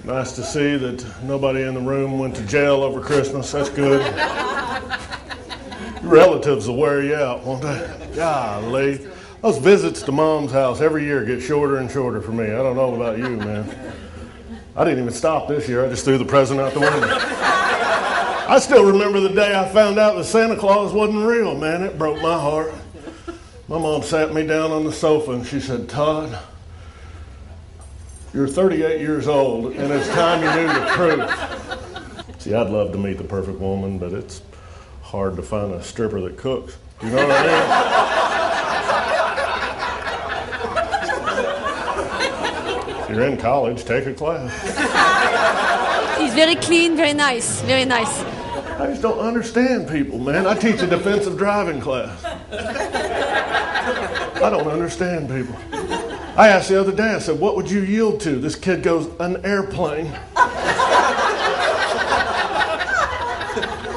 Nice to see that nobody in the room went to jail over Christmas. That's good. Your relatives will wear you out, won't they? Golly. Those visits to Mom's house every year get shorter and shorter for me. I don't know about you, man. I didn't even stop this year. I just threw the present out the window. I still remember the day I found out that Santa Claus wasn't real, man. It broke my heart. My mom sat me down on the sofa and she said, Todd, you're 38 years old, and it's time you knew the truth. See, I'd love to meet the perfect woman, but it's hard to find a stripper that cooks. You know what I mean? If you're in college, take a class. He's very clean, very nice, very nice. I just don't understand people, man. I teach a defensive driving class. I don't understand people. I asked the other day, I said, what would you yield to? This kid goes, an airplane.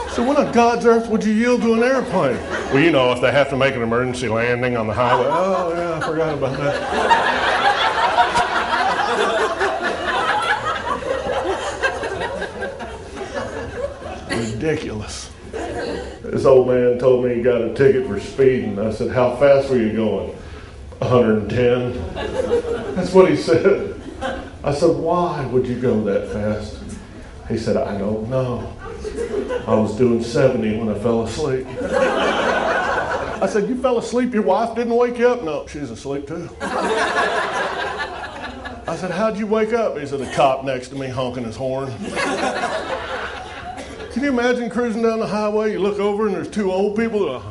So what on God's earth would you yield to an airplane? Well, you know, if they have to make an emergency landing on the highway. Oh, yeah, I forgot about that. Ridiculous. This old man told me he got a ticket for speeding. I said, how fast were you going? 110. That's what he said. I said, why would you go that fast? He said, I don't know. I was doing 70 when I fell asleep. I said, you fell asleep? Your wife didn't wake you up? No, she's asleep too. I said, how'd you wake up? He said, a cop next to me honking his horn. Can you imagine cruising down the highway, you look over and there's two old people?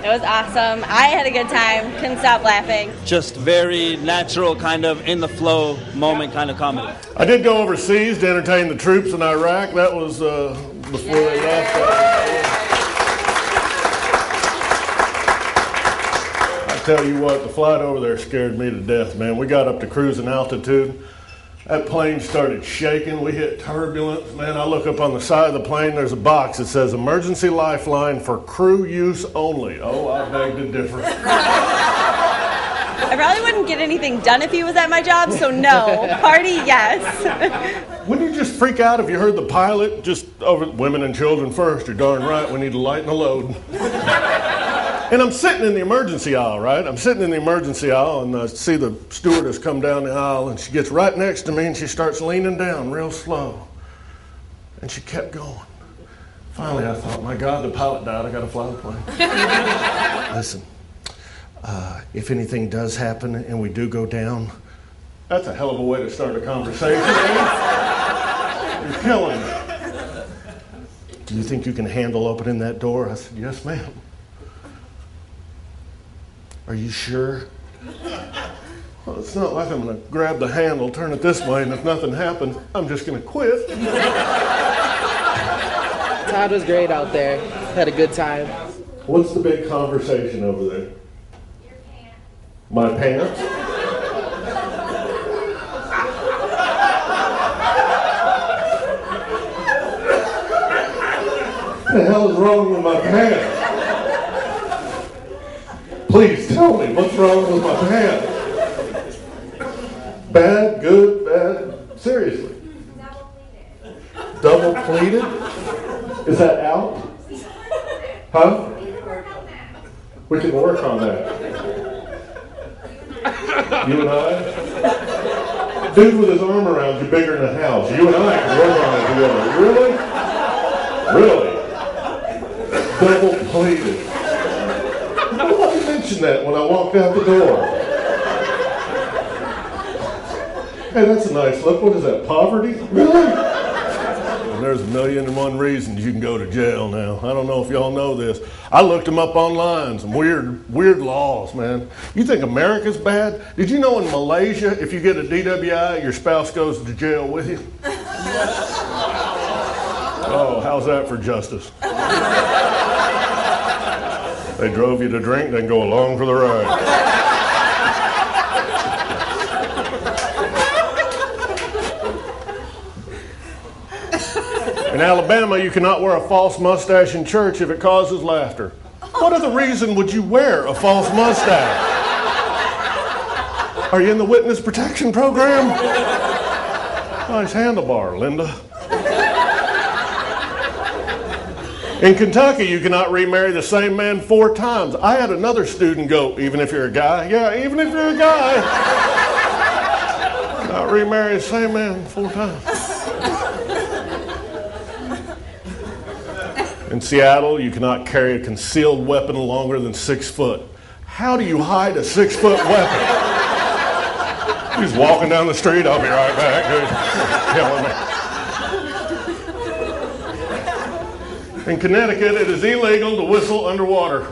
It was awesome. I had a good time. Couldn't stop laughing. Just very natural, kind of in the flow moment kind of comedy. I did go overseas to entertain the troops in Iraq. That was before they left. I tell you what, the flight over there scared me to death, man. We got up to cruising altitude. That plane started shaking. We hit turbulence. Man, I look up on the side of the plane. There's a box that says emergency lifeline for crew use only. Oh, I beg to differ. I probably wouldn't get anything done if he was at my job, so no. Party, yes. Wouldn't you just freak out if you heard the pilot just over women and children first? You're darn right. We need to lighten the load. And I'm sitting in the emergency aisle, right? I'm sitting in the emergency aisle, and I see the stewardess come down the aisle, and she gets right next to me, and she starts leaning down real slow. And she kept going. Finally, I thought, my God, the pilot died. I got to fly the plane. Listen, if anything does happen and we do go down, that's a hell of a way to start a conversation. You're killing me. Do you think you can handle opening that door? I said, yes, ma'am. Are you sure? Well, it's not like I'm going to grab the handle, turn it this way, and if nothing happens, I'm just going to quit. Todd was great out there. Had a good time. What's the big conversation over there? Your pants. My pants? What the hell is wrong with my pants? Please tell me what's wrong with my pants. Bad, good, bad. Seriously. Double pleated? Is that out? Huh? We can work on that. You and I? Dude with his arm around you bigger than a house. You and I can work on it together. Really? Double pleated. Nobody mentioned that when I walked out the door. Hey, that's a nice look. What is that, poverty? Really? And there's 1,000,001 reasons you can go to jail now. I don't know if y'all know this. I looked them up online, some weird laws, man. You think America's bad? Did you know in Malaysia, if you get a DWI, your spouse goes to jail with you? Oh, how's that for justice? They drove you to drink, then go along for the ride. In Alabama, you cannot wear a false mustache in church if it causes laughter. What other reason would you wear a false mustache? Are you in the witness protection program? Nice handlebar, Linda. In Kentucky, you cannot remarry the same man 4 times. I had another student go, even if you're a guy. Yeah, even if you're a guy. Not remarry the same man 4 times. In Seattle, you cannot carry a concealed weapon longer than 6 foot. How do you hide a 6-foot weapon? He's walking down the street, I'll be right back. Killing me. In Connecticut, it is illegal to whistle underwater.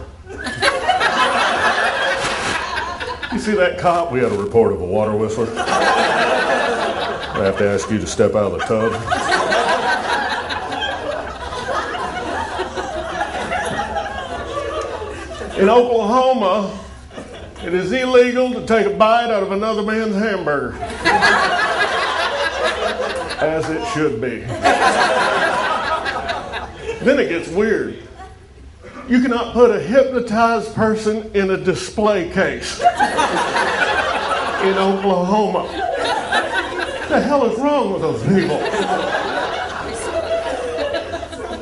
You see that cop? We had a report of a water whistler. I have to ask you to step out of the tub. In Oklahoma, it is illegal to take a bite out of another man's hamburger. As it should be. Then it gets weird. You cannot put a hypnotized person in a display case in Oklahoma. What the hell is wrong with those people?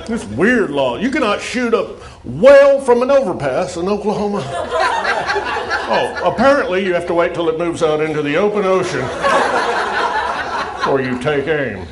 This weird law. You cannot shoot a whale from an overpass in Oklahoma. Oh, apparently you have to wait till it moves out into the open ocean before you take aim.